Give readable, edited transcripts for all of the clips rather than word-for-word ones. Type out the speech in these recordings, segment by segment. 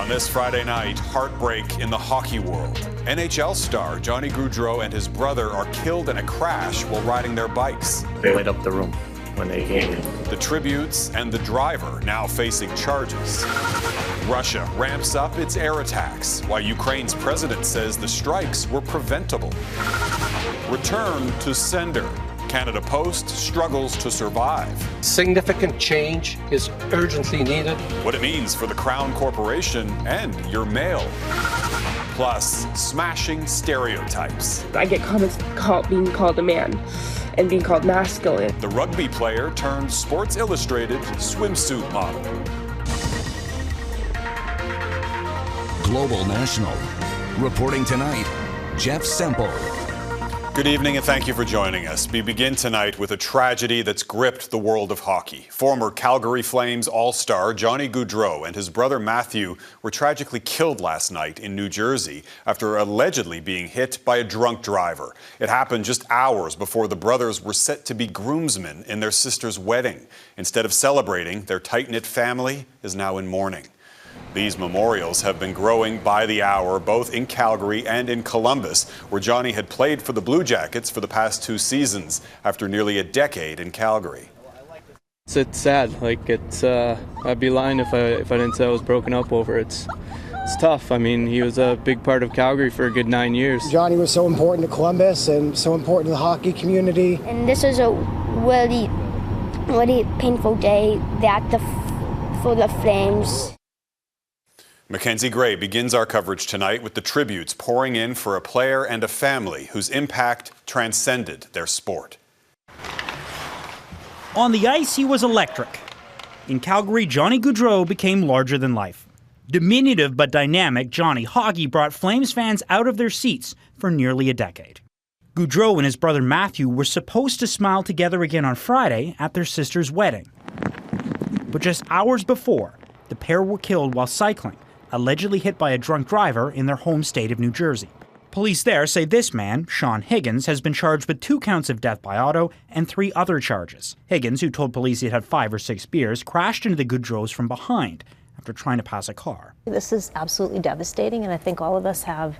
On this Friday night, heartbreak in the hockey world. NHL star Johnny Gaudreau and his brother are killed in a crash while riding their bikes. They lit up the room when they came in. The tributes and the driver now facing charges. Russia ramps up its air attacks, while Ukraine's president says the strikes were preventable. Return to sender. Canada Post struggles to survive. Significant change is urgently needed. What it means for the Crown Corporation and your mail. Plus, smashing stereotypes. I get comments being called a man and being called masculine. The rugby player turned Sports Illustrated swimsuit model. Global National. Reporting tonight, Jeff Semple. Good evening and thank you for joining us. We begin tonight with a tragedy that's gripped the world of hockey. Former Calgary Flames all-star Johnny Gaudreau and his brother Matthew were tragically killed last night in New Jersey after allegedly being hit by a drunk driver. It happened just hours before the brothers were set to be groomsmen in their sister's wedding. Instead of celebrating, their tight-knit family is now in mourning. These memorials have been growing by the hour, both in Calgary and in Columbus, where Johnny had played for the Blue Jackets for the past 2 seasons after nearly a decade in Calgary. It's sad. I'd be lying if I didn't say I was broken up over it. It's tough. I mean, he was a big part of Calgary for a good 9 years. Johnny was so important to Columbus and so important to the hockey community. And this is a really, really painful day for the Flames. Mackenzie Gray begins our coverage tonight with the tributes pouring in for a player and a family whose impact transcended their sport. On the ice, he was electric. In Calgary, Johnny Gaudreau became larger than life. Diminutive but dynamic, Johnny Hockey brought Flames fans out of their seats for nearly a decade. Gaudreau and his brother Matthew were supposed to smile together again on Friday at their sister's wedding. But just hours before, the pair were killed while cycling, allegedly hit by a drunk driver in their home state of New Jersey. Police there say this man, Sean Higgins, has been charged with 2 counts of death by auto and 3 other charges. Higgins, who told police he'd had 5 or 6 beers, crashed into the Gaudreaus from behind after trying to pass a car. This is absolutely devastating, and I think all of us have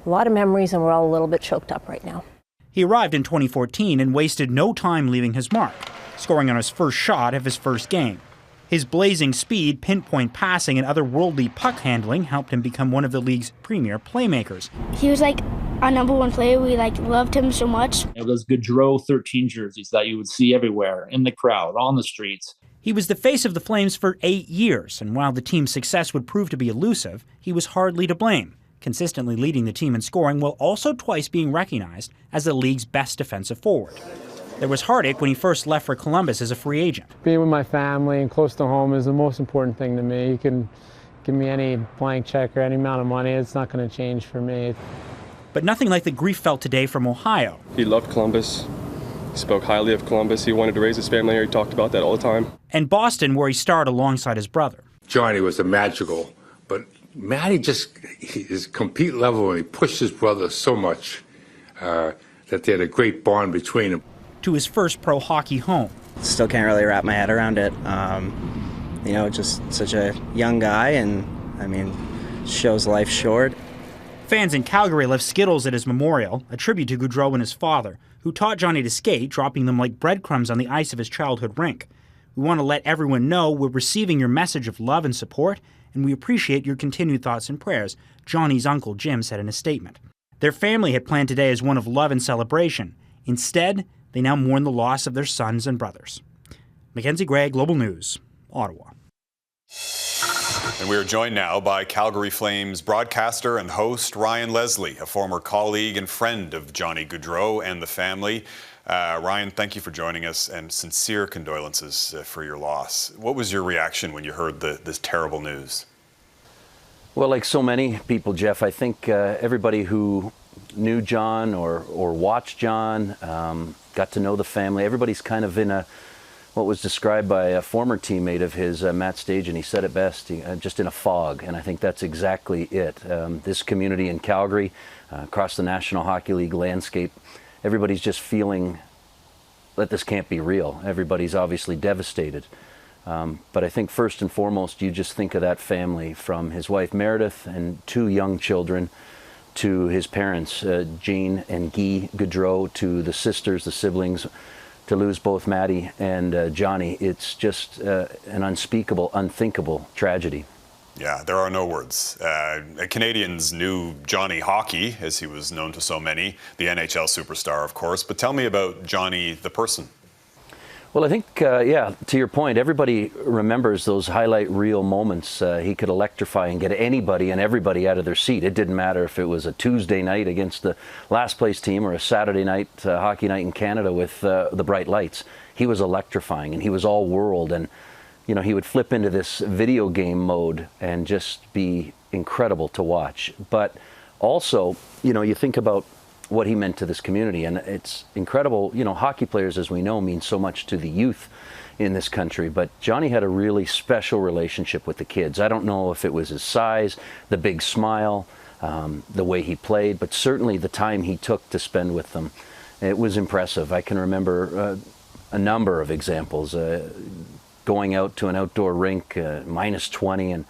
a lot of memories, and we're all a little bit choked up right now. He arrived in 2014 and wasted no time leaving his mark, scoring on his first shot of his first game. His blazing speed, pinpoint passing, and otherworldly puck handling helped him become one of the league's premier playmakers. He was like our #1 player. We loved him so much. Those Gaudreau 13 jerseys that you would see everywhere, in the crowd, on the streets. He was the face of the Flames for 8 years, and while the team's success would prove to be elusive, he was hardly to blame, consistently leading the team in scoring while also twice being recognized as the league's best defensive forward. There was heartache when he first left for Columbus as a free agent. Being with my family and close to home is the most important thing to me. You can give me any blank check or any amount of money, it's not going to change for me. But nothing like the grief felt today from Ohio. He loved Columbus. He spoke highly of Columbus. He wanted to raise his family here. He talked about that all the time. And Boston, where he starred alongside his brother. Johnny was a magical, but Matty his complete level, and he pushed his brother so much that they had a great bond between them. To his first pro hockey home. Still can't really wrap my head around it. Just such a young guy, and shows life short. Fans in Calgary left Skittles at his memorial, a tribute to Gaudreau and his father, who taught Johnny to skate, dropping them like breadcrumbs on the ice of his childhood rink. We want to let everyone know we're receiving your message of love and support, and we appreciate your continued thoughts and prayers, Johnny's uncle Jim said in a statement. Their family had planned today as one of love and celebration. Instead, they now mourn the loss of their sons and brothers. Mackenzie Gray, Global News, Ottawa. And we are joined now by Calgary Flames broadcaster and host Ryan Leslie, a former colleague and friend of Johnny Gaudreau and the family. Ryan, thank you for joining us, and sincere condolences for your loss. What was your reaction when you heard this terrible news? Well, like so many people, Jeff, I think everybody who knew John or watched John, got to know the family. Everybody's kind of in what was described by a former teammate of his, Matt Stajan. He said it best, just in a fog, and I think that's exactly it. This community in Calgary, across the National Hockey League landscape, everybody's just feeling that this can't be real. Everybody's obviously devastated. But I think first and foremost, you just think of that family, from his wife Meredith and 2 young children, to his parents, Jane and Guy Gaudreau, to the sisters, the siblings. To lose both Maddie and Johnny, it's just an unspeakable, unthinkable tragedy. Yeah, there are no words. Canadians knew Johnny Hockey, as he was known to so many, the NHL superstar, of course. But tell me about Johnny, the person. Well, I think, yeah, to your point, everybody remembers those highlight reel moments. He could electrify and get anybody and everybody out of their seat. It didn't matter if it was a Tuesday night against the last place team or a Saturday night hockey night in Canada with the bright lights. He was electrifying, and he was all world. And, you know, he would flip into this video game mode and just be incredible to watch. But also, you know, you think about what he meant to this community, and it's incredible. You know, hockey players, as we know, mean so much to the youth in this country, but Johnny had a really special relationship with the kids. I don't know if it was his size, the big smile, the way he played, but certainly the time he took to spend with them. It was impressive. I can remember a number of examples, going out to an outdoor rink, minus 20, and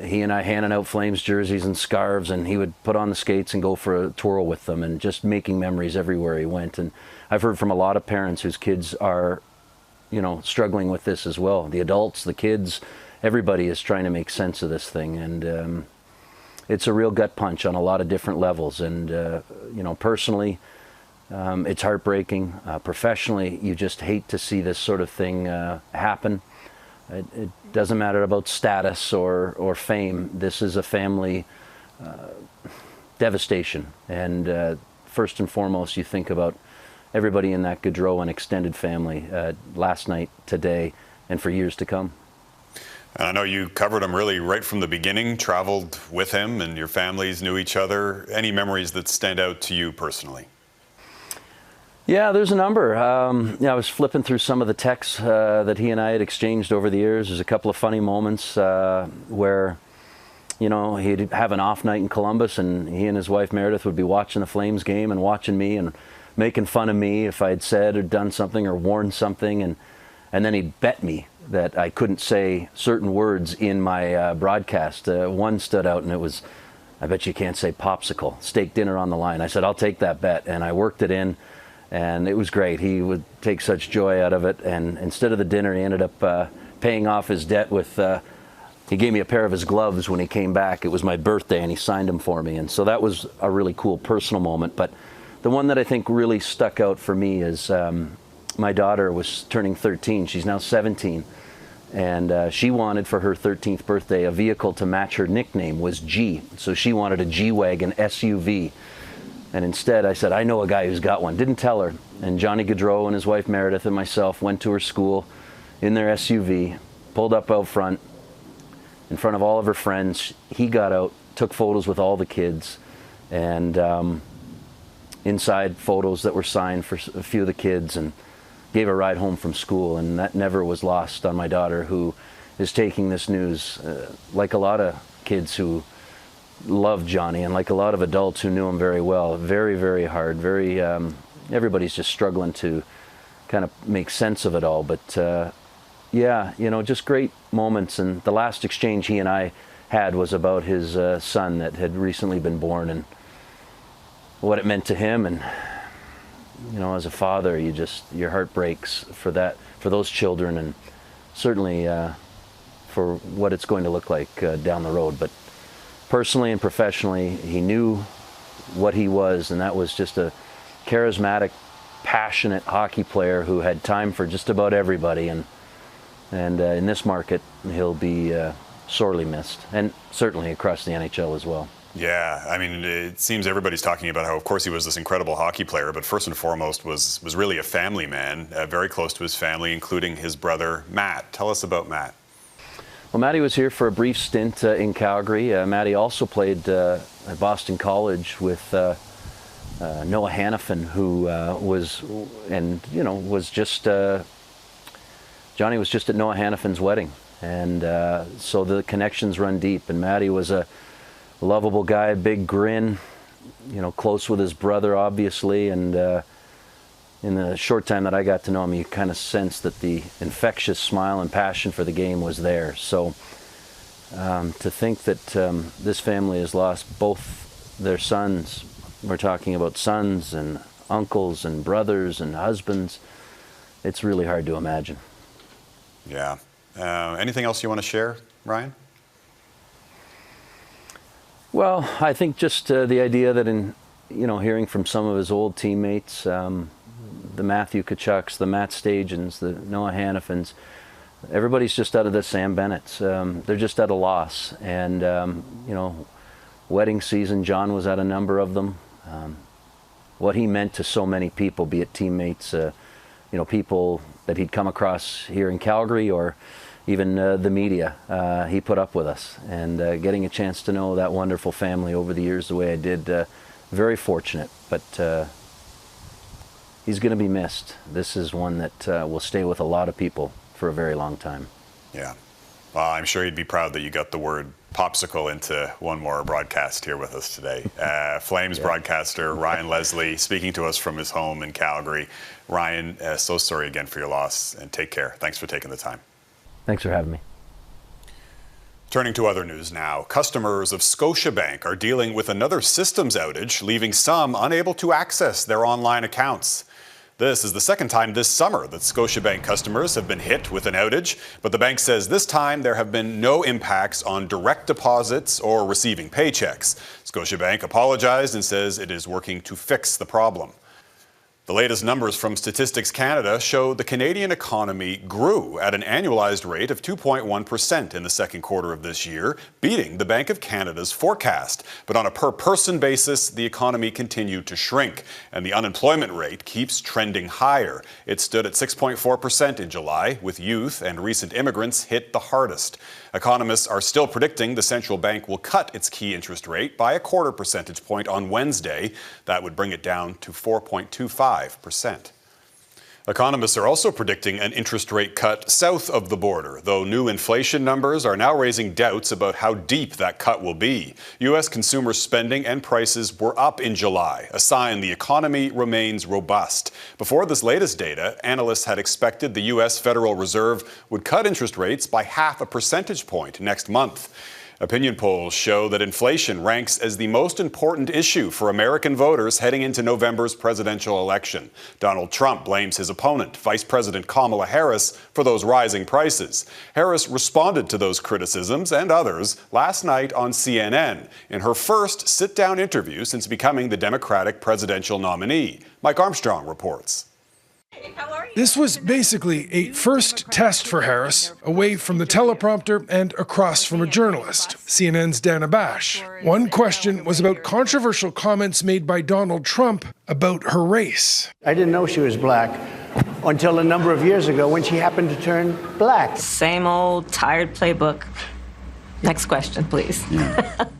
he and I handing out Flames jerseys and scarves, and he would put on the skates and go for a twirl with them, and just making memories everywhere he went. And I've heard from a lot of parents whose kids are, you know, struggling with this as well. The adults, the kids, everybody is trying to make sense of this thing. And it's a real gut punch on a lot of different levels. And, you know, personally, it's heartbreaking. Professionally, you just hate to see this sort of thing happen. It doesn't matter about status or fame. This is a family devastation. And first and foremost, you think about everybody in that Gaudreau and extended family last night, today, and for years to come. And I know you covered him really right from the beginning, traveled with him, and your families knew each other. Any memories that stand out to you personally? Yeah, there's a number. Yeah, I was flipping through some of the texts that he and I had exchanged over the years. There's a couple of funny moments where, you know, he'd have an off night in Columbus, and he and his wife Meredith would be watching the Flames game and watching me and making fun of me if I had said or done something or worn something, and then he'd bet me that I couldn't say certain words in my broadcast. One stood out, and it was, "I bet you can't say popsicle. Steak dinner on the line." I said, "I'll take that bet," and I worked it in. And it was great. He would take such joy out of it. And instead of the dinner, he ended up paying off his debt with, he gave me a pair of his gloves when he came back. It was my birthday, and he signed them for me. And so that was a really cool personal moment. But the one that I think really stuck out for me is my daughter was turning 13. She's now 17. And she wanted for her 13th birthday a vehicle to match her nickname, was G. So she wanted a G-Wagon SUV. And instead, I said, "I know a guy who's got one." Didn't tell her. And Johnny Gaudreau and his wife Meredith and myself went to her school in their SUV, pulled up out front, in front of all of her friends. He got out, took photos with all the kids, and inside photos that were signed for a few of the kids, and gave a ride home from school. And that never was lost on my daughter, who is taking this news, like a lot of kids who loved Johnny, and like a lot of adults who knew him very well, very, very hard. Very, everybody's just struggling to kind of make sense of it all. But yeah, you know, just great moments. And the last exchange he and I had was about his son that had recently been born, and what it meant to him. And you know, as a father, your heart breaks for those children, and certainly for what it's going to look like down the road. But personally and professionally, he knew what he was, and that was just a charismatic, passionate hockey player who had time for just about everybody. And in this market, he'll be sorely missed, and certainly across the NHL as well. Yeah, I mean, it seems everybody's talking about how, of course, he was this incredible hockey player, but first and foremost was really a family man, very close to his family, including his brother, Matt. Tell us about Matt. Well, Matty was here for a brief stint in Calgary. Matty also played at Boston College with Noah Hannafin, who was just, Johnny was just at Noah Hannafin's wedding. And so the connections run deep. And Matty was a lovable guy, big grin, you know, close with his brother, obviously. And, you in the short time that I got to know him, you kind of sensed that the infectious smile and passion for the game was there. So to think that this family has lost both their sons, we're talking about sons and uncles and brothers and husbands, it's really hard to imagine. Yeah. Anything else you want to share, Ryan? Well, I think just the idea that hearing from some of his old teammates, the Matthew Tkachuks, the Matt Stagens, the Noah Hannafins, everybody's just out of the Sam Bennett's. They're just at a loss. And, wedding season, John was at a number of them. What he meant to so many people, be it teammates, people that he'd come across here in Calgary or even the media, he put up with us. And getting a chance to know that wonderful family over the years the way I did, very fortunate. But he's going to be missed. This is one that will stay with a lot of people for a very long time. Yeah. Well, I'm sure he'd be proud that you got the word popsicle into one more broadcast here with us today. Flames broadcaster Ryan Leslie speaking to us from his home in Calgary. Ryan, so sorry again for your loss, and take care. Thanks for taking the time. Thanks for having me. Turning to other news now, customers of Scotiabank are dealing with another systems outage, leaving some unable to access their online accounts. This is the second time this summer that Scotiabank customers have been hit with an outage, but the bank says this time there have been no impacts on direct deposits or receiving paychecks. Scotiabank apologized and says it is working to fix the problem. The latest numbers from Statistics Canada show the Canadian economy grew at an annualized rate of 2.1% in the second quarter of this year, beating the Bank of Canada's forecast. But on a per-person basis, the economy continued to shrink, and the unemployment rate keeps trending higher. It stood at 6.4% in July, with youth and recent immigrants hit the hardest. Economists are still predicting the central bank will cut its key interest rate by a quarter percentage point on Wednesday. That would bring it down to 4.25%. Economists are also predicting an interest rate cut south of the border, though new inflation numbers are now raising doubts about how deep that cut will be. U.S. consumer spending and prices were up in July, a sign the economy remains robust. Before this latest data, analysts had expected the U.S. Federal Reserve would cut interest rates by 0.5 percentage point next month. Opinion polls show that inflation ranks as the most important issue for American voters heading into November's presidential election. Donald Trump blames his opponent, Vice President Kamala Harris, for those rising prices. Harris responded to those criticisms and others last night on CNN in her first sit-down interview since becoming the Democratic presidential nominee. Mike Armstrong reports. This was basically a first test for Harris, away from the teleprompter and across from a journalist, CNN's Dana Bash. One question was about controversial comments made by Donald Trump about her race. I didn't know she was black until a number of years ago when she happened to turn black. Same old tired playbook. Next question, please.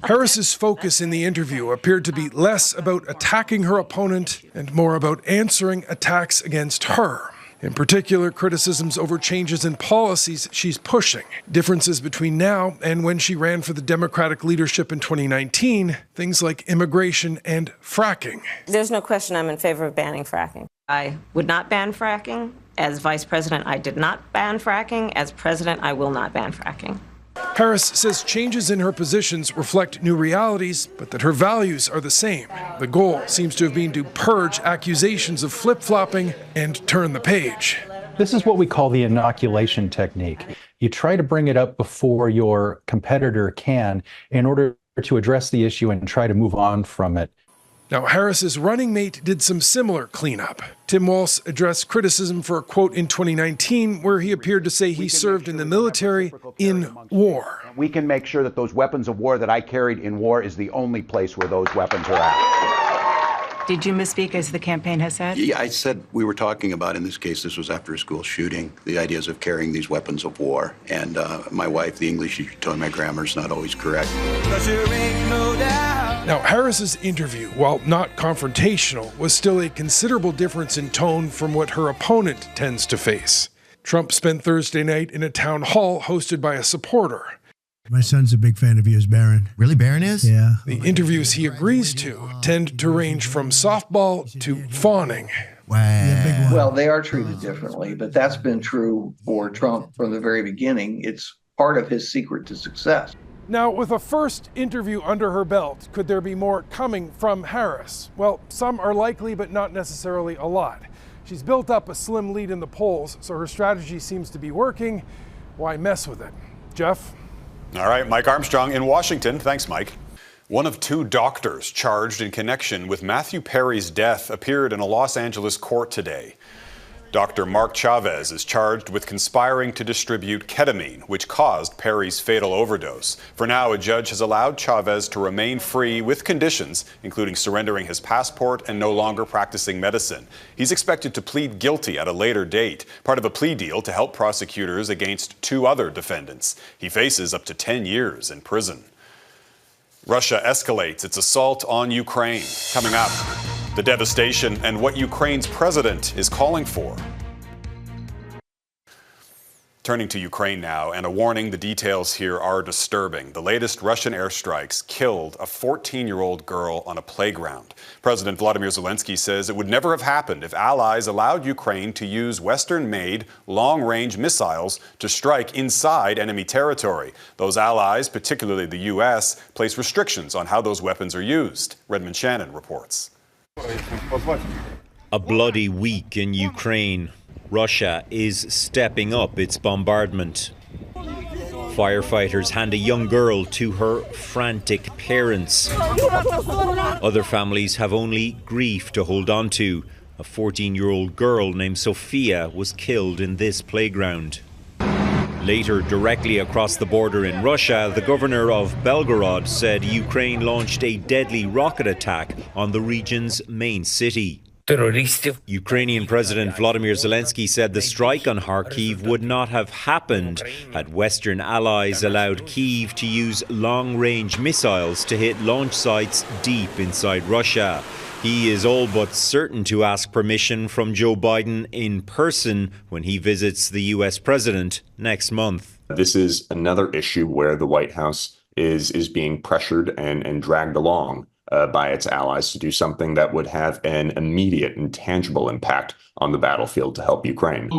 Harris's focus in the interview appeared to be less about attacking her opponent and more about answering attacks against her. In particular, criticisms over changes in policies she's pushing, differences between now and when she ran for the Democratic leadership in 2019, things like immigration and fracking. There's no question I'm in favor of banning fracking. I would not ban fracking. As vice president, I did not ban fracking. As president, I will not ban fracking. Harris says changes in her positions reflect new realities, but that her values are the same. The goal seems to have been to purge accusations of flip-flopping and turn the page. This is what we call the inoculation technique. You try to bring it up before your competitor can in order to address the issue and try to move on from it. Now, Harris's running mate did some similar cleanup. Tim Walz addressed criticism for a quote in 2019 where he appeared to say he served in the military in war. We can make sure that those weapons of war that I carried in war is the only place where those weapons are at. Did you misspeak as the campaign has said? Yeah, I said we were talking about, in this case, this was after a school shooting, the ideas of carrying these weapons of war. And my wife, the English teacher, told me my grammar is not always correct. Now, Harris's interview, while not confrontational, was still a considerable difference in tone from what her opponent tends to face. Trump spent Thursday night in a town hall hosted by a supporter. My son's a big fan of yours, Barron. Really, Barron is? Yeah. The interviews he agrees to tend to range from softball to fawning. Well, they are treated differently, but that's been true for Trump from the very beginning. It's part of his secret to success. Now, with a first interview under her belt, could there be more coming from Harris? Well, some are likely, but not necessarily a lot. She's built up a slim lead in the polls, so her strategy seems to be working. Why mess with it? Jeff? All right, Mike Armstrong in Washington. Thanks, Mike. One of two doctors charged in connection with Matthew Perry's death appeared in a Los Angeles court today. Dr. Mark Chavez is charged with conspiring to distribute ketamine, which caused Perry's fatal overdose. For now, a judge has allowed Chavez to remain free with conditions, including surrendering his passport and no longer practicing medicine. He's expected to plead guilty at a later date, part of a plea deal to help prosecutors against two other defendants. He faces up to 10 years in prison. Russia escalates its assault on Ukraine. Coming up, the devastation and what Ukraine's president is calling for. Turning to Ukraine now, and a warning, the details here are disturbing. The latest Russian airstrikes killed a 14-year-old girl on a playground. President Vladimir Zelensky says it would never have happened if allies allowed Ukraine to use Western-made long-range missiles to strike inside enemy territory. Those allies, particularly the U.S., place restrictions on how those weapons are used. Redmond Shannon reports. A bloody week in Ukraine. Russia is stepping up its bombardment. Firefighters hand a young girl to her frantic parents. Other families have only grief to hold on to. A 14-year-old girl named Sofia was killed in this playground. Later, directly across the border in Russia, the governor of Belgorod said Ukraine launched a deadly rocket attack on the region's main city. Ukrainian President Volodymyr Zelensky said the strike on Kharkiv would not have happened had Western allies allowed Kyiv to use long-range missiles to hit launch sites deep inside Russia. He is all but certain to ask permission from Joe Biden in person when he visits the US president next month. This is another issue where the White House is being pressured and dragged along by its allies to do something that would have an immediate and tangible impact on the battlefield to help Ukraine.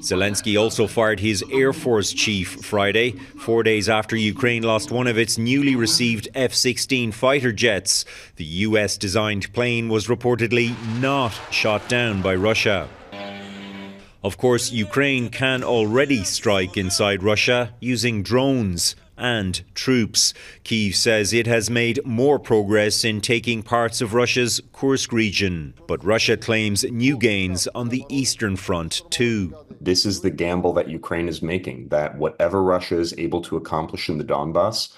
Zelensky also fired his Air Force chief Friday, 4 days after Ukraine lost one of its newly received F-16 fighter jets. The US-designed plane was reportedly not shot down by Russia. Of course, Ukraine can already strike inside Russia using drones and troops. Kyiv says it has made more progress in taking parts of Russia's Kursk region, but Russia claims new gains on the eastern front too. This is the gamble that Ukraine is making, that whatever Russia is able to accomplish in the Donbass,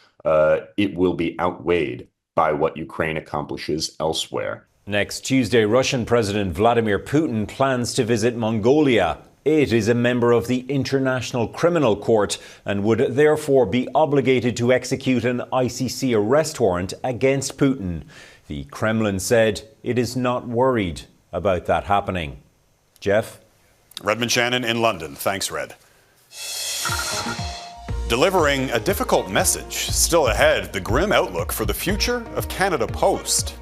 it will be outweighed by what Ukraine accomplishes elsewhere. Next Tuesday, Russian President Vladimir Putin plans to visit Mongolia. It is a member of the International Criminal Court and would therefore be obligated to execute an ICC arrest warrant against Putin. The Kremlin said it is not worried about that happening. Jeff? Redmond Shannon in London. Thanks, Red. Delivering a difficult message. Still ahead, the grim outlook for the future of Canada Post.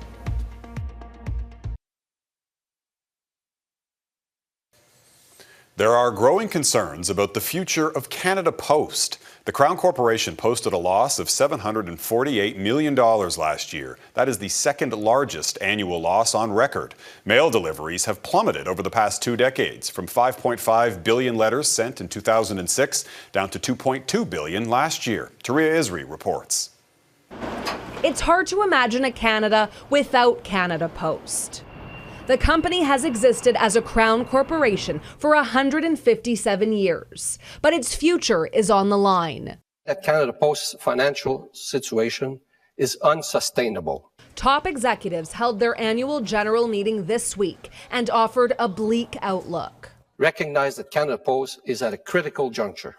There are growing concerns about the future of Canada Post. The Crown Corporation posted a loss of $748 million last year. That is the second largest annual loss on record. Mail deliveries have plummeted over the past 2 decades, from 5.5 billion letters sent in 2006 down to 2.2 billion last year. Taria Isri reports. It's hard to imagine a Canada without Canada Post. The company has existed as a Crown corporation for 157 years, but its future is on the line. That Canada Post's financial situation is unsustainable. Top executives held their annual general meeting this week and offered a bleak outlook. Recognize that Canada Post is at a critical juncture.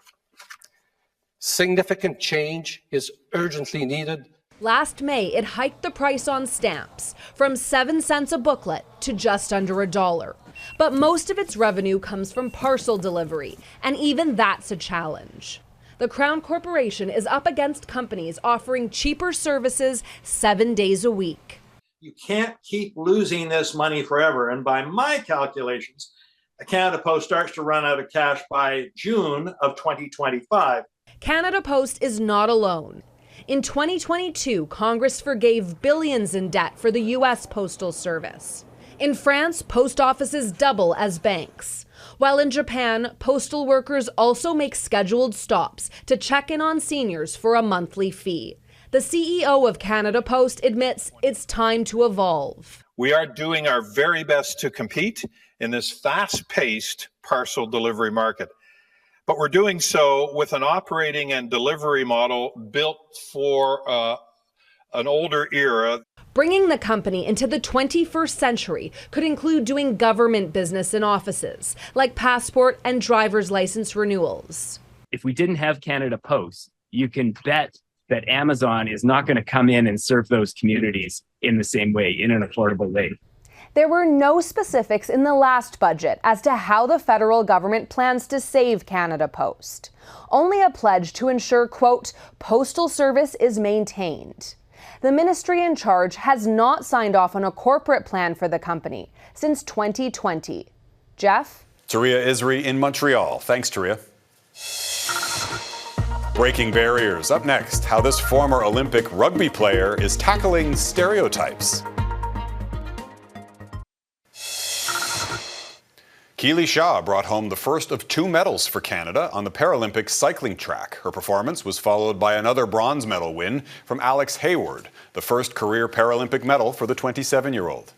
Significant change is urgently needed. Last May, it hiked the price on stamps from 7 cents a booklet to just under $1. But most of its revenue comes from parcel delivery, and even that's a challenge. The Crown Corporation is up against companies offering cheaper services 7 days a week. You can't keep losing this money forever. And by my calculations, Canada Post starts to run out of cash by June of 2025. Canada Post is not alone. In 2022, Congress forgave billions in debt for the U.S. Postal Service. In France, post offices double as banks. While in Japan, postal workers also make scheduled stops to check in on seniors for a monthly fee. The CEO of Canada Post admits it's time to evolve. We are doing our very best to compete in this fast-paced parcel delivery market. But we're doing so with an operating and delivery model built for an older era. Bringing the company into the 21st century could include doing government business in offices, like passport and driver's license renewals. If we didn't have Canada Post, you can bet that Amazon is not going to come in and serve those communities in the same way, in an affordable way. There were no specifics in the last budget as to how the federal government plans to save Canada Post. Only a pledge to ensure, quote, postal service is maintained. The ministry in charge has not signed off on a corporate plan for the company since 2020. Jeff? Taria Isri in Montreal. Thanks, Taria. Breaking barriers. Up next, how this former Olympic rugby player is tackling stereotypes. Keely Shaw brought home the first of 2 medals for Canada on the Paralympic cycling track. Her performance was followed by another bronze medal win from Alex Hayward, the first career Paralympic medal for the 27-year-old.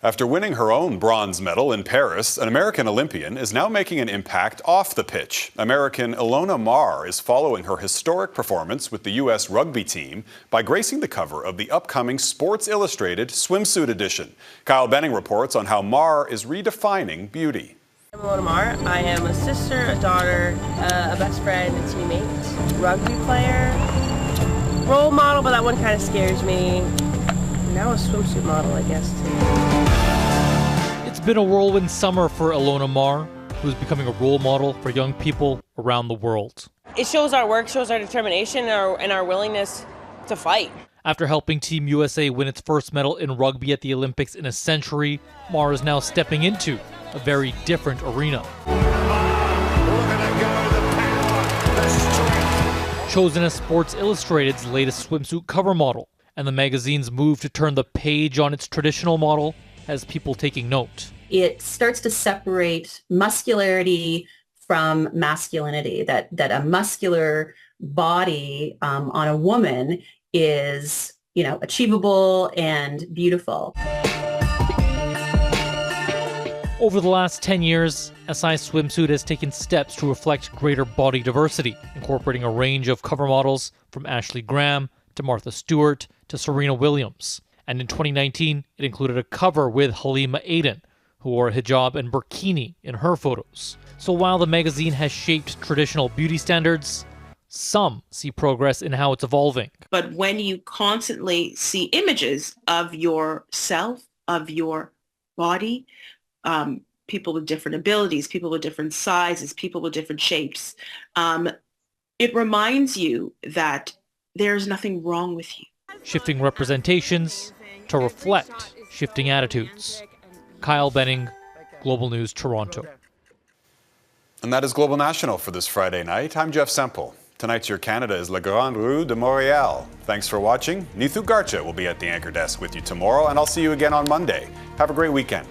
After winning her own bronze medal in Paris, an American Olympian is now making an impact off the pitch. American Ilona Maher is following her historic performance with the U.S. rugby team by gracing the cover of the upcoming Sports Illustrated swimsuit edition. Kyle Benning reports on how Maher is redefining beauty. I'm Ilona Maher. I am a sister, a daughter, a best friend, a teammate, rugby player, role model, but that one kind of scares me. Now a swimsuit model, I guess, too. It's been a whirlwind summer for Ilona Maher, who's becoming a role model for young people around the world. It shows our work, shows our determination, and our willingness to fight. After helping Team USA win its first medal in rugby at the Olympics in a century, Maher is now stepping into a very different arena. Chosen as Sports Illustrated's latest swimsuit cover model, and the magazine's move to turn the page on its traditional model has people taking note. It starts to separate muscularity from masculinity, that a muscular body on a woman is, achievable and beautiful. Over the last 10 years, SI Swimsuit has taken steps to reflect greater body diversity, incorporating a range of cover models from Ashley Graham to Martha Stewart to Serena Williams. And in 2019, it included a cover with Halima Aden, who wore a hijab and burkini in her photos. So while the magazine has shaped traditional beauty standards, some see progress in how it's evolving. But when you constantly see images of yourself, of your body, people with different abilities, people with different sizes, people with different shapes, it reminds you that there's nothing wrong with you. Shifting representations to reflect shifting attitudes. Kyle Benning, Global News, Toronto. And that is Global National for this Friday night. I'm Jeff Semple. Tonight's Your Canada is La Grande Rue de Montréal. Thanks for watching. Neethu Garcha will be at the anchor desk with you tomorrow, and I'll see you again on Monday. Have a great weekend.